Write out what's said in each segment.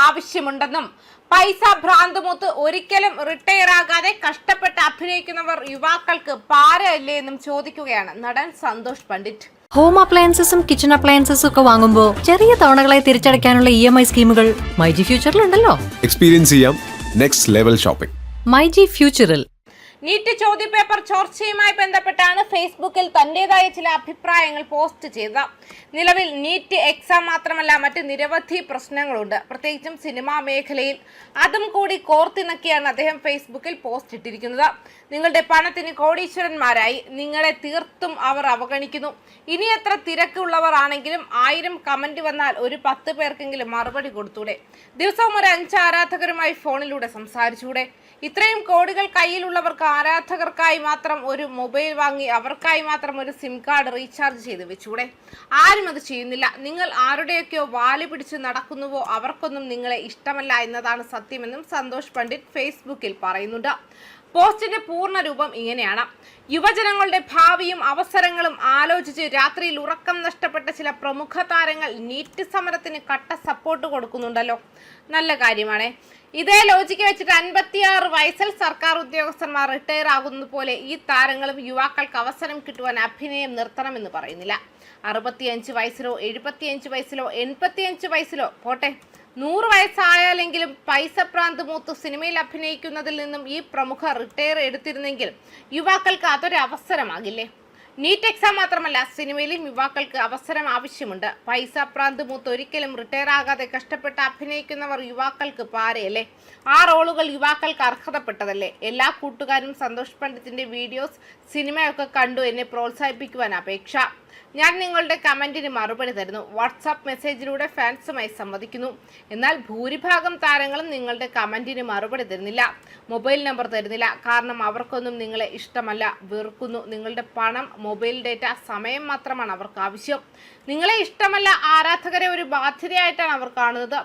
ആവശ്യമുണ്ടെന്നും പൈസ ഭ്രാന്തുമൂത്ത് ഒരിക്കലും റിട്ടയർ ആകാതെ കഷ്ടപ്പെട്ട് അഭിനയിക്കുന്നവർ യുവാക്കൾക്ക് പാരയല്ലേ എന്നും ചോദിക്കുകയാണ് നടൻ സന്തോഷ് പണ്ഡിറ്റ്. ഹോം അപ്ലയൻസസും കിച്ചൺ അപ്ലയൻസസും ഒക്കെ വാങ്ങുമ്പോൾ ചെറിയ തവണകളായി തിരിച്ചടയ്ക്കാനുള്ള EMI സ്കീമുകൾ മൈജി ഫ്യൂച്ചറിലുണ്ടല്ലോ. എക്സ്പീരിയൻസ് ചെയ്യാം നെക്സ്റ്റ് ലെവൽ ഷോപ്പിംഗ് മൈജി ഫ്യൂച്ചറിൽ. നീറ്റ് ചോദ്യപേപ്പർ ചോർച്ചയുമായി ബന്ധപ്പെട്ടാണ് ഫേസ്ബുക്കിൽ തന്റേതായ ചില അഭിപ്രായങ്ങൾ പോസ്റ്റ് ചെയ്തത്. നിലവിൽ നീറ്റ് എക്സാം മാത്രമല്ല മറ്റ് നിരവധി പ്രശ്നങ്ങളുണ്ട്, പ്രത്യേകിച്ചും സിനിമാ മേഖലയിൽ. അതും കൂടി കോർത്തിണക്കിയാണ് അദ്ദേഹം ഫേസ്ബുക്കിൽ പോസ്റ്റ് ഇട്ടിരിക്കുന്നത്. നിങ്ങളുടെ പണത്തിന് കോടീശ്വരന്മാരായി, നിങ്ങളെ തീർത്തും അവർ അവഗണിക്കുന്നു. ഇനി എത്ര തിരക്കുള്ളവർ ആണെങ്കിലും 1000 കമന്റ് വന്നാൽ ഒരു 10 പേർക്കെങ്കിലും മറുപടി കൊടുത്തൂടെ? ദിവസവും ഒരു 5 ആരാധകരുമായി ഫോണിലൂടെ സംസാരിച്ചൂടെ? ഇത്രയും കോടികൾ കയ്യിലുള്ളവർക്ക് ആരാധകർക്കായി മാത്രം ഒരു മൊബൈൽ വാങ്ങി അവർക്കായി മാത്രം ഒരു സിം കാർഡ് റീചാർജ് ചെയ്ത് വെച്ചൂടെ? ആരും അത് ചെയ്യുന്നില്ല. നിങ്ങൾ ആരുടെയൊക്കെയോ വാല് പിടിച്ച് നടക്കുന്നുവോ അവർക്കൊന്നും നിങ്ങളെ ഇഷ്ടമല്ല എന്നതാണ് സത്യമെന്നും സന്തോഷ് പണ്ഡിറ്റ് ഫേസ്ബുക്കിൽ പറയുന്നുണ്ട്. പോസ്റ്റിന്റെ പൂർണ്ണ രൂപം ഇങ്ങനെയാണ്: യുവജനങ്ങളുടെ ഭാവിയും അവസരങ്ങളും ആലോചിച്ച് രാത്രിയിൽ ഉറക്കം നഷ്ടപ്പെട്ട ചില പ്രമുഖ താരങ്ങൾ നീറ്റ് സമരത്തിന് കട്ട സപ്പോർട്ട് കൊടുക്കുന്നുണ്ടല്ലോ. നല്ല കാര്യമാണ്. ഇതേ ലോജിക്ക് വെച്ചിട്ട് 56 വയസ്സിൽ സർക്കാർ ഉദ്യോഗസ്ഥന്മാർ റിട്ടയർ ആകുന്നത് പോലെ ഈ താരങ്ങളും യുവാക്കൾക്ക് അവസരം കിട്ടുവാൻ അഭിനയം നിർത്തണമെന്ന് പറയുന്നില്ല. 65 വയസ്സിലോ 75 വയസ്സിലോ 85 വയസ്സിലോ പോട്ടെ, 100 വയസ്സായാലെങ്കിലും പൈസ പ്രാന്ത് മൂത്ത് സിനിമയിൽ അഭിനയിക്കുന്നതിൽ നിന്നും ഈ പ്രമുഖർ റിട്ടയർ എടുത്തിരുന്നെങ്കിൽ യുവാക്കൾക്ക് അതൊരു അവസരമാകില്ലേ? നീറ്റ് എക്സാം മാത്രമല്ല, സിനിമയിലും യുവാക്കൾക്ക് അവസരം ആവശ്യമുണ്ട്. പൈസ പ്രാന്ത് മൂത്ത് ഒരിക്കലും റിട്ടയർ ആകാതെ കഷ്ടപ്പെട്ട് അഭിനയിക്കുന്നവർ യുവാക്കൾക്ക് പാരയല്ലേ? ആ റോളുകൾ യുവാക്കൾക്ക് അർഹതപ്പെട്ടതല്ലേ? എല്ലാ കൂട്ടുകാരും സന്തോഷ് പണ്ഡിറ്റിന്റെ വീഡിയോസ്, സിനിമയൊക്കെ കണ്ടു എന്നെ പ്രോത്സാഹിപ്പിക്കുവാൻ അപേക്ഷ. ഞാൻ നിങ്ങളുടെ കമന്റിന് മറുപടി തരുന്നു. വാട്സാപ്പ് മെസ്സേജിലൂടെ ഫാൻസുമായി സംവദിക്കുന്നു. എന്നാൽ ഭൂരിഭാഗം താരങ്ങളും നിങ്ങളുടെ കമന്റിന് മറുപടി തരുന്നില്ല, മൊബൈൽ നമ്പർ തരുന്നില്ല. കാരണം അവർക്കൊന്നും നിങ്ങളെ ഇഷ്ടമല്ല, വെറുക്കുന്നു. നിങ്ങളുടെ പണം, മൊബൈൽ ഡേറ്റ, സമയം മാത്രമാണ് അവർക്ക് ആവശ്യം. നിങ്ങളെ ഇഷ്ടമല്ല, ആരാധകരെ ഒരു ബാധ്യതയായിട്ടാണ് അവർ കാണുന്നത്.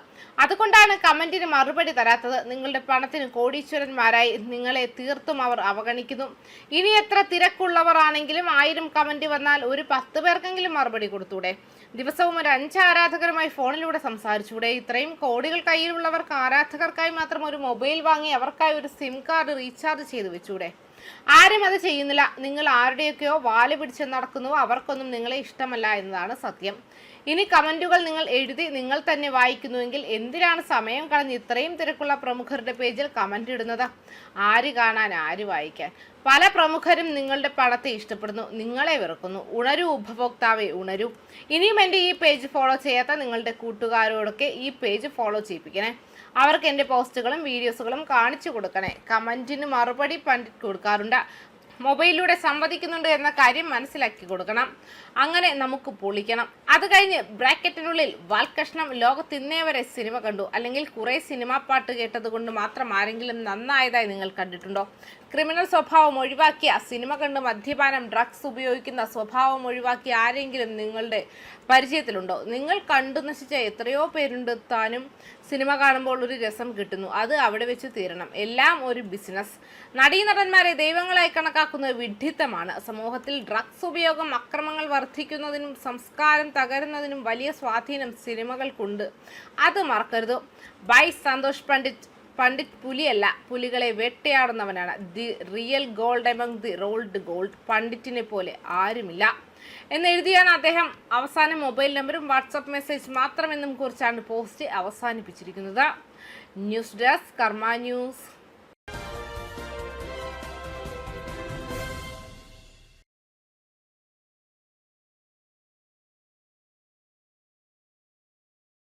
അതുകൊണ്ടാണ് കമന്റിന് മറുപടി തരാത്തത്. നിങ്ങളുടെ പണത്തിന് കോടീശ്വരന്മാരായി, നിങ്ങളെ തീർത്തും അവർ അവഗണിക്കുന്നു. ഇനി എത്ര തിരക്കുള്ളവർ ആണെങ്കിലും 1000 കമന്റ് വന്നാൽ ഒരു 10 പേർക്കെങ്കിലും മറുപടി കൊടുത്തൂടെ? ദിവസവും ഒരു 5 ആരാധകരുമായി ഫോണിലൂടെ സംസാരിച്ചൂടെ? ഇത്രയും കോടികൾ കയ്യിലുള്ളവർക്ക് ആരാധകർക്കായി മാത്രം ഒരു മൊബൈൽ വാങ്ങി അവർക്കായി ഒരു സിം കാർഡ് റീചാർജ് ചെയ്ത് വെച്ചൂടെ? ആരും അത് ചെയ്യുന്നില്ല. നിങ്ങൾ ആരുടെയൊക്കെയോ വാല് പിടിച്ച് നടക്കുന്നുവോ അവർക്കൊന്നും നിങ്ങളെ ഇഷ്ടമല്ല എന്നതാണ് സത്യം. ഇനി കമന്റുകൾ നിങ്ങൾ എഴുതി നിങ്ങൾ തന്നെ വായിക്കുന്നുവെങ്കിൽ എന്തിനാണ് സമയം കളഞ്ഞ് ഇത്രയും തിരക്കുള്ള പ്രമുഖരുടെ പേജിൽ കമന്റ് ഇടുന്നത്? ആര് കാണാൻ, ആര് വായിക്കാൻ? പല പ്രമുഖരും നിങ്ങളുടെ പണത്തെ ഇഷ്ടപ്പെടുന്നു, നിങ്ങളെ വെറുക്കുന്നു. ഉണരൂ ഉപഭോക്താവെ, ഉണരൂ. ഇനിയും എൻ്റെ ഈ പേജ് ഫോളോ ചെയ്യാത്ത നിങ്ങളുടെ കൂട്ടുകാരോടൊക്കെ ഈ പേജ് ഫോളോ ചെയ്യിപ്പിക്കണേ. അവർക്ക് എൻ്റെ പോസ്റ്റുകളും വീഡിയോസുകളും കാണിച്ചു കൊടുക്കണേ. കമന്റിന് മറുപടി പണ്ഡിറ്റ് കൊടുക്കാറുണ്ട്. മൊബൈലിലൂടെ സംവദിക്കുന്നുണ്ട് എന്ന കാര്യം മനസ്സിലാക്കി കൊടുക്കണം. അങ്ങനെ നമുക്ക് പൊളിക്കണം. അത് കഴിഞ്ഞ് ബ്രാക്കറ്റിനുള്ളിൽ വാൽകഷ്ണം ലോകത്ത് ഇന്നേ വരെ സിനിമ കണ്ടു, അല്ലെങ്കിൽ കുറേ സിനിമാ പാട്ട് കേട്ടത് കൊണ്ട് മാത്രം ആരെങ്കിലും നന്നായതായി നിങ്ങൾ കണ്ടിട്ടുണ്ടോ? ക്രിമിനൽ സ്വഭാവം ഒഴിവാക്കിയ, സിനിമ കണ്ട് മദ്യപാനം, ഡ്രഗ്സ് ഉപയോഗിക്കുന്ന സ്വഭാവം ഒഴിവാക്കിയ ആരെങ്കിലും നിങ്ങളുടെ പരിചയത്തിലുണ്ടോ? നിങ്ങൾ കണ്ടു നശിച്ച എത്രയോ പേരുണ്ട്. താനും സിനിമ കാണുമ്പോൾ ഒരു രസം കിട്ടുന്നു, അത് അവിടെ വെച്ച് തീരണം. എല്ലാം ഒരു ബിസിനസ്. നടീനടന്മാരെ ദൈവങ്ങളായി കണക്കാക്കുന്നത് വിഡ്ഢിത്തമാണ്. സമൂഹത്തിൽ ഡ്രഗ്സ് ഉപയോഗം, അക്രമങ്ങൾ വർദ്ധിക്കുന്നതിനും സംസ്കാരം തകരുന്നതിനും വലിയ സ്വാധീനം സിനിമകൾക്കുണ്ട്. അത് മറക്കരുത്. ബൈ സന്തോഷ് പണ്ഡിറ്റ്. പണ്ഡിറ്റ് പുലിയല്ല, പുലികളെ വേട്ടയാടുന്നവനാണ്. The real gold among the rolled gold. പണ്ഡിറ്റിനെ പോലെ ആരുമില്ല എന്നെഴുതിയാണ് അദ്ദേഹം അവസാനം മൊബൈൽ നമ്പറും വാട്സാപ്പ് മെസ്സേജ് മാത്രമെന്നും കുറിച്ചാണ് പോസ്റ്റ് അവസാനിപ്പിച്ചിരിക്കുന്നത്. ന്യൂസ് ഡെസ്ക് കർമ്മ ന്യൂസ്.